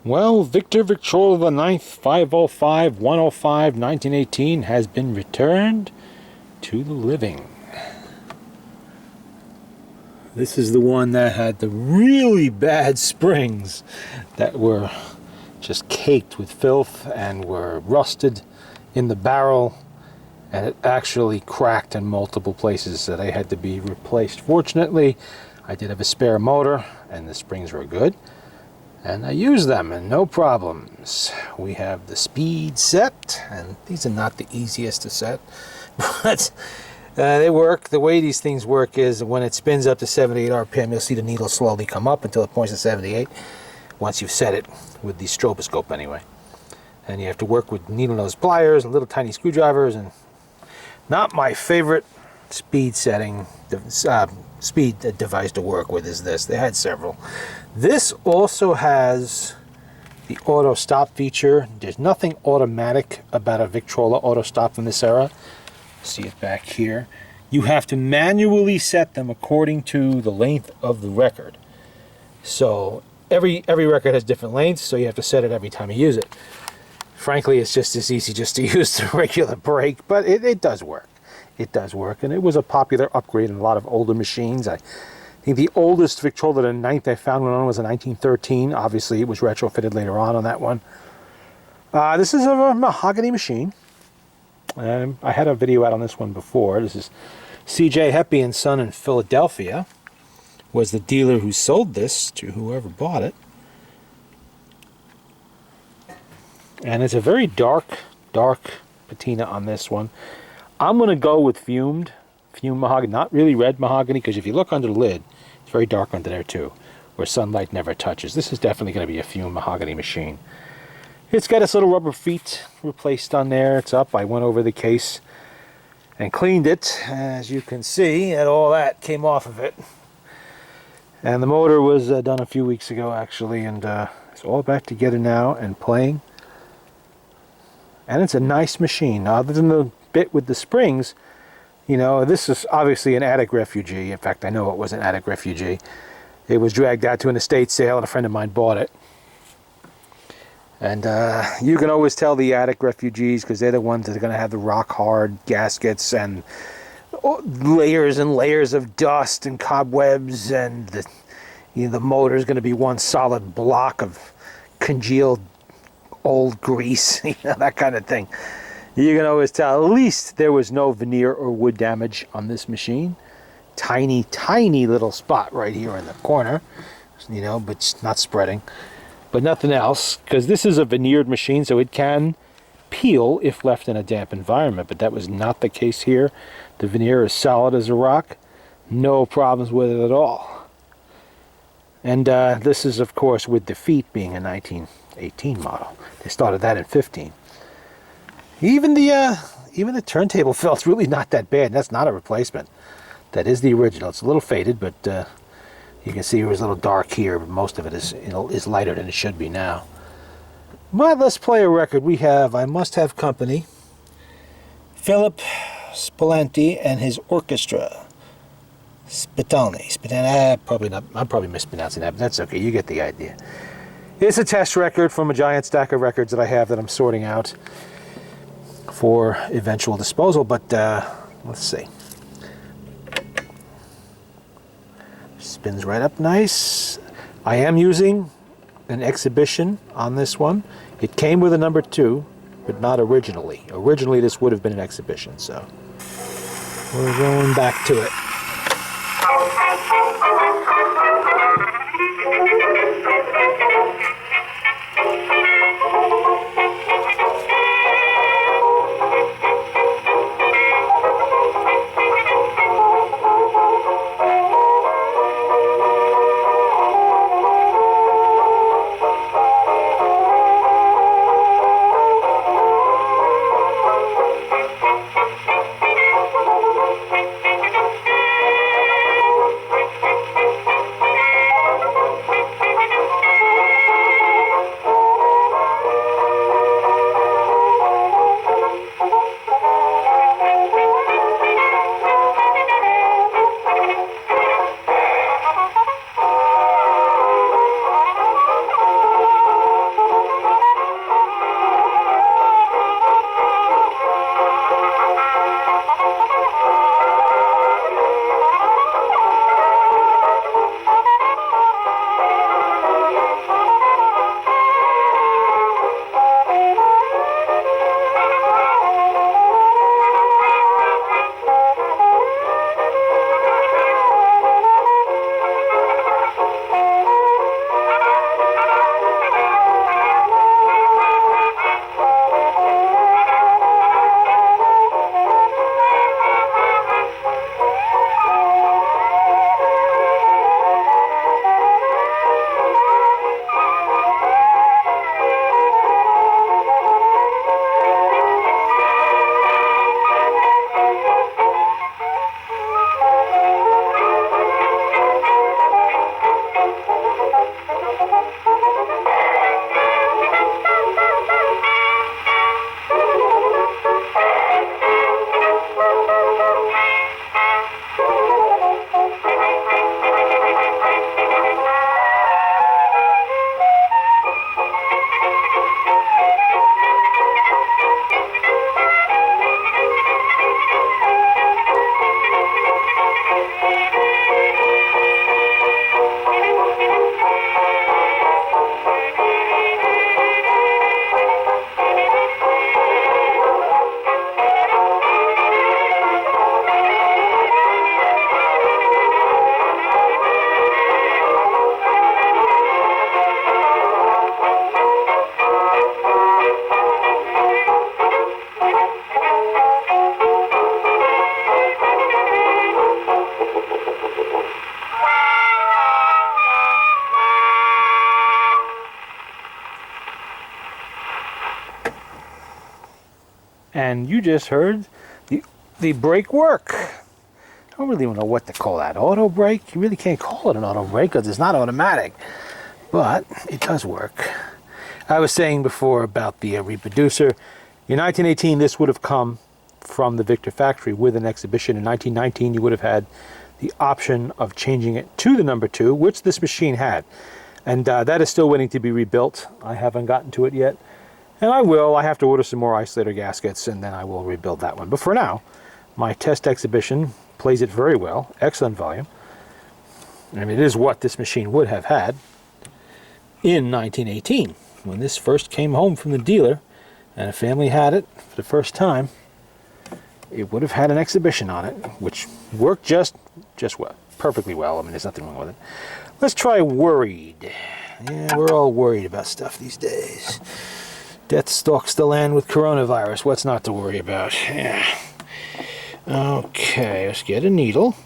Well, Victor Victrola VI 505 105 1918 has been returned to the living. This is the one that had the really bad springs that were just caked with filth and were rusted in the barrel, and it actually cracked in multiple places, so they had to be replaced. Fortunately, I did have a spare motor and the springs were good, and I used them and no problems. We have the speed set, and these are not the easiest to set, but they work. The way these things work is when it spins up to 78 RPM, you'll see the needle slowly come up until it points to 78, once you've set it with the stroboscope anyway. And you have to work with needle nose pliers and little tiny screwdrivers, and not my favorite speed setting speed device to work with is this. They had several. This also has the auto stop feature. There's nothing automatic about a Victrola auto stop from this era. See it back here. You have to manually set them according to the length of the record. So every record has different lengths, so you have to set it every time you use it. Frankly, it's just as easy just to use the regular brake, but it does work. It does work, and it was a popular upgrade in a lot of older machines. I think the oldest Victrola VI I found one was in 1913. Obviously, it was retrofitted later on that one. This is a mahogany machine. I had a video out on this one before. This is C.J. Heppy & Son in Philadelphia. Was the dealer who sold this to whoever bought it. And it's a very dark patina on this one. I'm going to go with fumed mahogany, not really red mahogany, because if you look under the lid, it's very dark under there too, where sunlight never touches. This is definitely going to be a fumed mahogany machine. It's got its little rubber feet replaced on there. It's up. I went over the case and cleaned it. As you can see, and all that came off of it. And the motor was done a few weeks ago, actually, and it's all back together now and playing. And it's a nice machine. Other than the bit with the springs, you know, this is obviously an attic refugee. In fact, I know it was an attic refugee. It was dragged out to an estate sale, and a friend of mine bought it. And you can always tell the attic refugees, because they're the ones that are going to have the rock-hard gaskets and layers and layers of dust and cobwebs, and the motor is going to be one solid block of congealed old grease, that kind of thing. You can always tell. At least there was no veneer or wood damage on this machine. Tiny little spot right here in the corner, but it's not spreading. But nothing else, because this is a veneered machine, so it can peel if left in a damp environment, but that was not the case here. The veneer is solid as a rock. No problems with it at all. And this is, of course, with the feet being a 1918 model. They started that in 15. Even the turntable felt's really not that bad. That's not a replacement. That is the original. It's a little faded, but you can see it was a little dark here, but most of it is lighter than it should be now. But let's play a record. We have I Must Have Company, Philip Spallanti and his orchestra. Spitalny. I'm probably mispronouncing that, but that's okay. You get the idea. It's a test record from a giant stack of records that I have that I'm sorting out for eventual disposal, but let's see. Spins right up nice. I am using an exhibition on this one. It came with a number 2, but not originally. Originally this would have been an exhibition, so we're going back to it. and you just heard the brake work. I don't really know what to call that. Auto brake? You really can't call it an auto brake because it's not automatic, but it does work. I was saying before about the reproducer. In 1918, this would have come from the Victor factory with an exhibition. In 1919, you would have had the option of changing it to the number 2, which this machine had. And that is still waiting to be rebuilt. I haven't gotten to it yet. And I will. I have to order some more isolator gaskets, and then I will rebuild that one. But for now, my test exhibition plays it very well. Excellent volume. And it is what this machine would have had in 1918. When this first came home from the dealer, and a family had it for the first time, it would have had an exhibition on it, which worked just well, perfectly well. I mean, there's nothing wrong with it. Let's try worried. Yeah, we're all worried about stuff these days. Death stalks the land with coronavirus. What's not to worry about? Yeah. Okay, let's get a needle.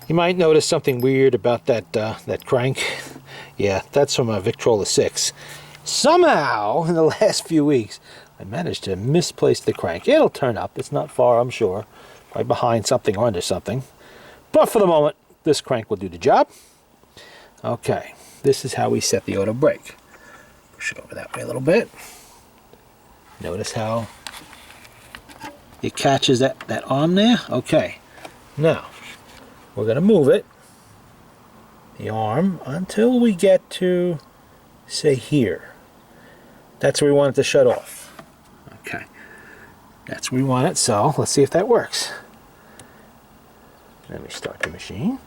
You might notice something weird about that crank. Yeah, that's from a Victrola VI. Somehow, in the last few weeks, I managed to misplace the crank. It'll turn up. It's not far, I'm sure. Right behind something or under something. But for the moment, this crank will do the job. Okay, this is how we set the auto brake. Push it over that way a little bit. Notice how it catches that arm there? Okay. Now, we're going to move it, the arm, until we get to, say, here. That's where we want it to shut off. Okay. That's where we want it, so let's see if that works. Let me start the machine.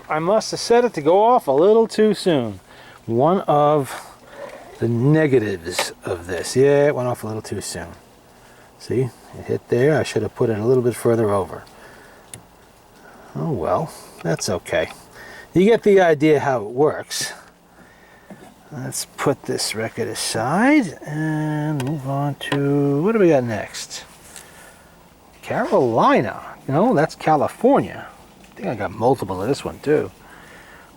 I must have set it to go off a little too soon. One of the negatives of this. Yeah, it went off a little too soon. See, it hit there. I should have put it a little bit further over. Oh well, that's okay. You get the idea how it works. Let's put this record aside and move on to, what do we got next? Carolina. No, that's California. I think I got multiple of this one too.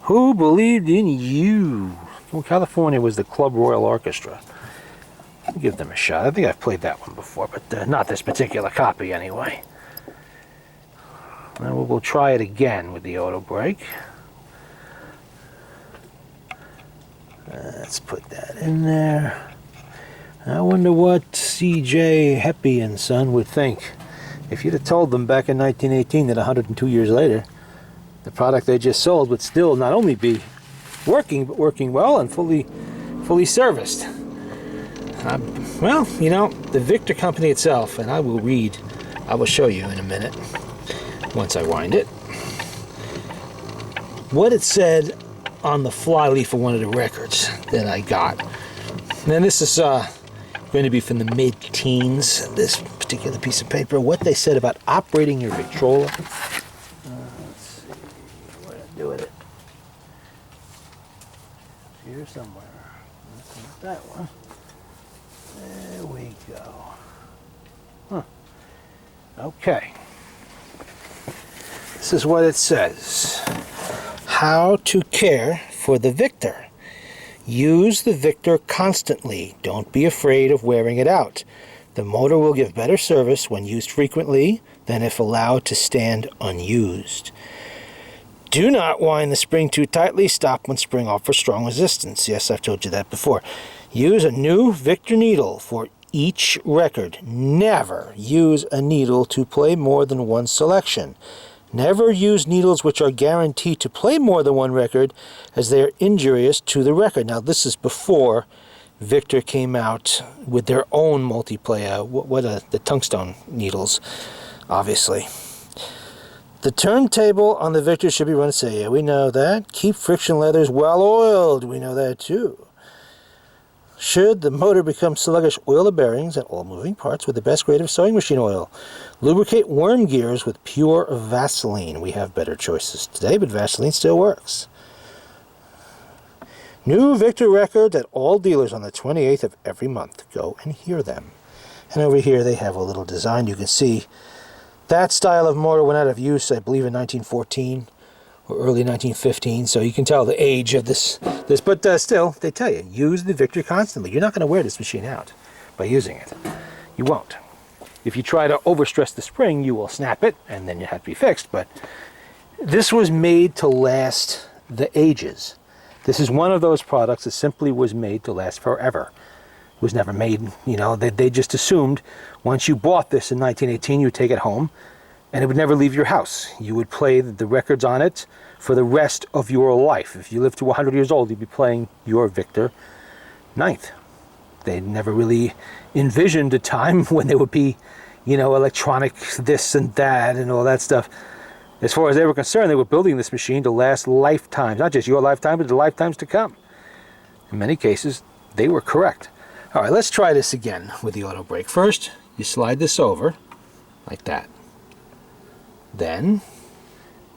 Who Believed in You? Well, California was the Club Royal Orchestra. I'll give them a shot. I think I've played that one before, but not this particular copy anyway. Now we'll try it again with the auto brake. Let's put that in there. I wonder what C.J. Heppy and Son would think if you'd have told them back in 1918 that 102 years later, the product they just sold would still not only be working, but working well and fully serviced. Well, you know, the Victor company itself, and I will show you in a minute once I wind it, what it said on the flyleaf of one of the records that I got. And this is going to be from the mid-teens, this particular piece of paper, what they said about operating your Victrola. Let's see, where to do it. Here somewhere. That's not that one. There we go. Huh. Okay. This is what it says. How to care for the Victor. Use the Victor constantly. Don't be afraid of wearing it out. The motor will give better service when used frequently than if allowed to stand unused. Do not wind the spring too tightly. Stop when spring offers strong resistance. Yes, I've told you that before. Use a new Victor needle for each record. Never use a needle to play more than one selection. Never use needles which are guaranteed to play more than one record, as they are injurious to the record. Now, this is before Victor came out with their own multiplayer, the tungstone needles, obviously. The turntable on the Victor should be run safe. Yeah, we know that. Keep friction leathers well oiled. We know that too. Should the motor become sluggish, oil the bearings and all moving parts with the best grade of sewing machine oil. Lubricate worm gears with pure Vaseline. We have better choices today, but Vaseline still works. New Victor records at all dealers on the 28th of every month. Go and hear them. And over here they have a little design. You can see that style of motor went out of use, I believe, in 1914. Or early 1915, so you can tell the age of this. But still, they tell you, use the Victor constantly. You're not going to wear this machine out by using it. You won't. If you try to overstress the spring, you will snap it, and then you have to be fixed. But this was made to last the ages. This is one of those products that simply was made to last forever. It was never made, you know, they just assumed once you bought this in 1918, you would take it home, and it would never leave your house. You would play the records on it for the rest of your life. If you lived to 100 years old, you'd be playing your Victor IX. They never really envisioned a time when there would be, you know, electronic this and that and all that stuff. As far as they were concerned, they were building this machine to last lifetimes. Not just your lifetime, but the lifetimes to come. In many cases, they were correct. All right, let's try this again with the auto brake. First, you slide this over like that. Then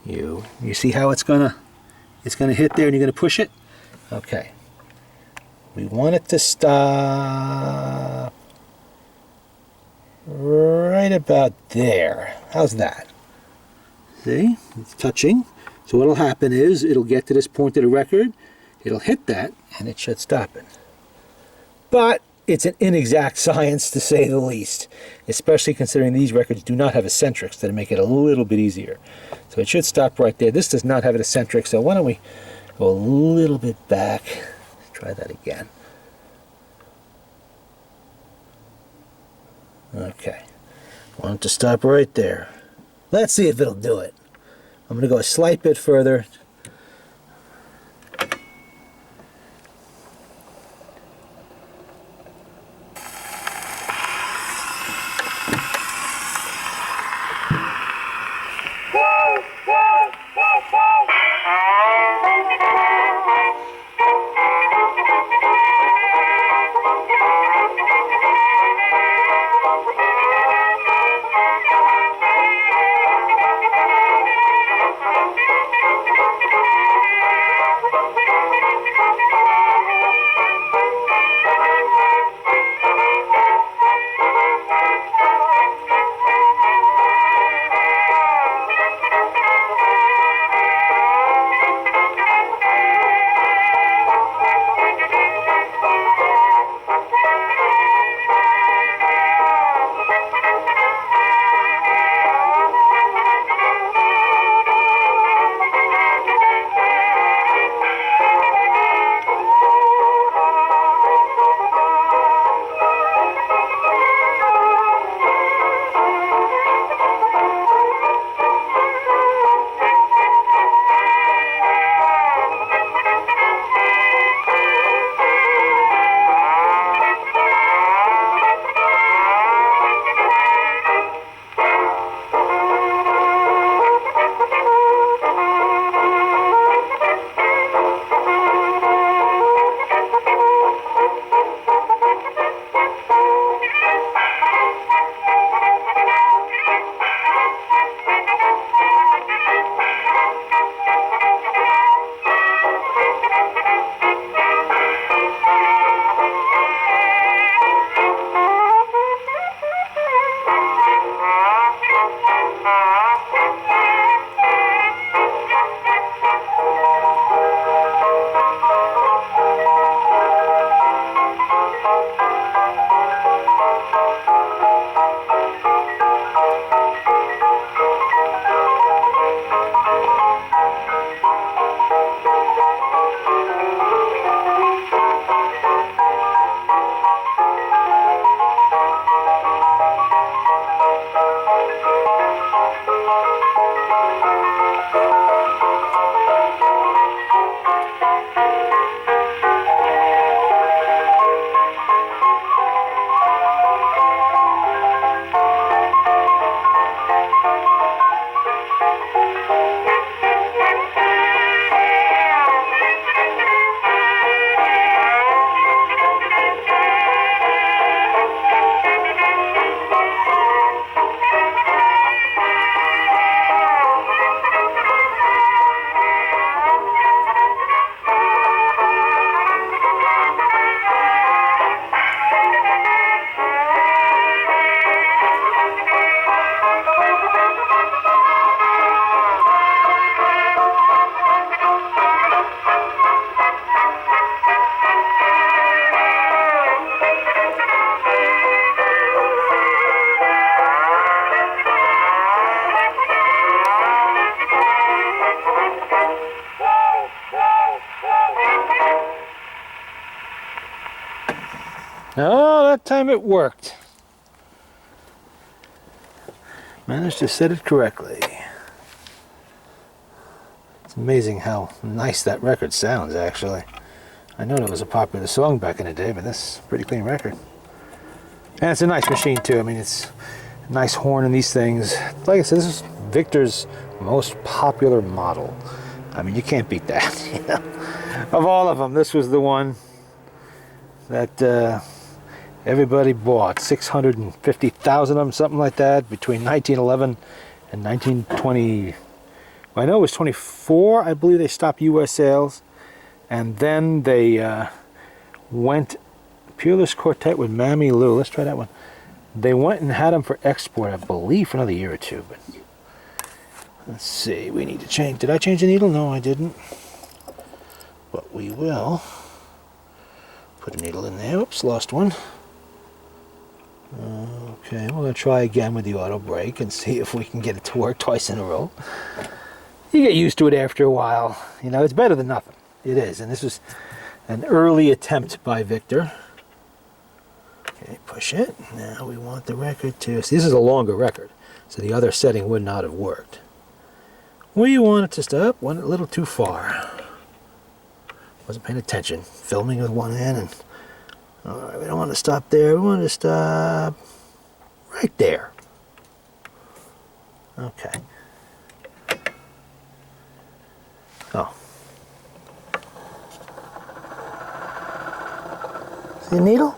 you see how it's gonna hit there, and you're gonna push it. Okay. We want it to stop right about there. How's that? See, it's touching. So what'll happen is it'll get to this point of the record, it'll hit that, and it should stop it. But it's an inexact science, to say the least, especially considering these records do not have eccentrics that make it a little bit easier. So it should stop right there. This does not have an eccentric, so why don't we go a little bit back. Try that again. Okay. Want it to stop right there. Let's see if it'll do it. I'm going to go a slight bit further. Oh, that time it worked. Managed to set it correctly. It's amazing how nice that record sounds, actually. I know that was a popular song back in the day, but this is a pretty clean record. And it's a nice machine, too. I mean, it's a nice horn in these things. Like I said, this is Victor's most popular model. I mean, you can't beat that. You know? Of all of them, this was the one that everybody bought. 650,000 of them, something like that, between 1911 and 1920. Well, I know it was 24. I believe they stopped U.S. sales. And then they went, Peerless Quartet with Mammy Lou. Let's try that one. They went and had them for export, I believe, for another year or two. But let's see, we need to change. Did I change the needle? No, I didn't. But we will put a needle in there. Oops, lost one. Okay, we're going to try again with the auto brake and see if we can get it to work twice in a row. You get used to it after a while. You know, it's better than nothing. It is. And this was an early attempt by Victor. Okay, push it. Now we want the record to... See, this is a longer record, so the other setting would not have worked. We want it to stop. Went a little too far. Wasn't paying attention. Filming with one hand and... Alright, we don't want to stop there. We want to stop right there. Okay. Oh. See the needle?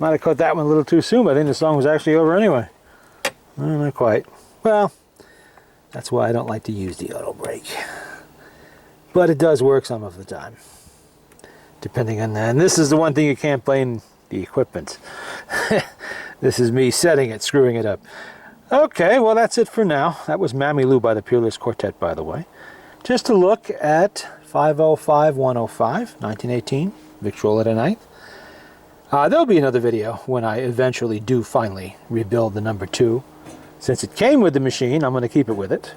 Might have caught that one a little too soon, but I think the song was actually over anyway. Not quite. Well, that's why I don't like to use the auto brake. But it does work some of the time. Depending on that. And this is the one thing you can't blame the equipment. This is me setting it, screwing it up. Okay, well that's it for now. That was Mammy Lou by the Peerless Quartet, by the way. Just to look at 505-105, 1918, Victrola VV-IX. There'll be another video when I eventually do finally rebuild the number 2. Since it came with the machine, I'm going to keep it with it.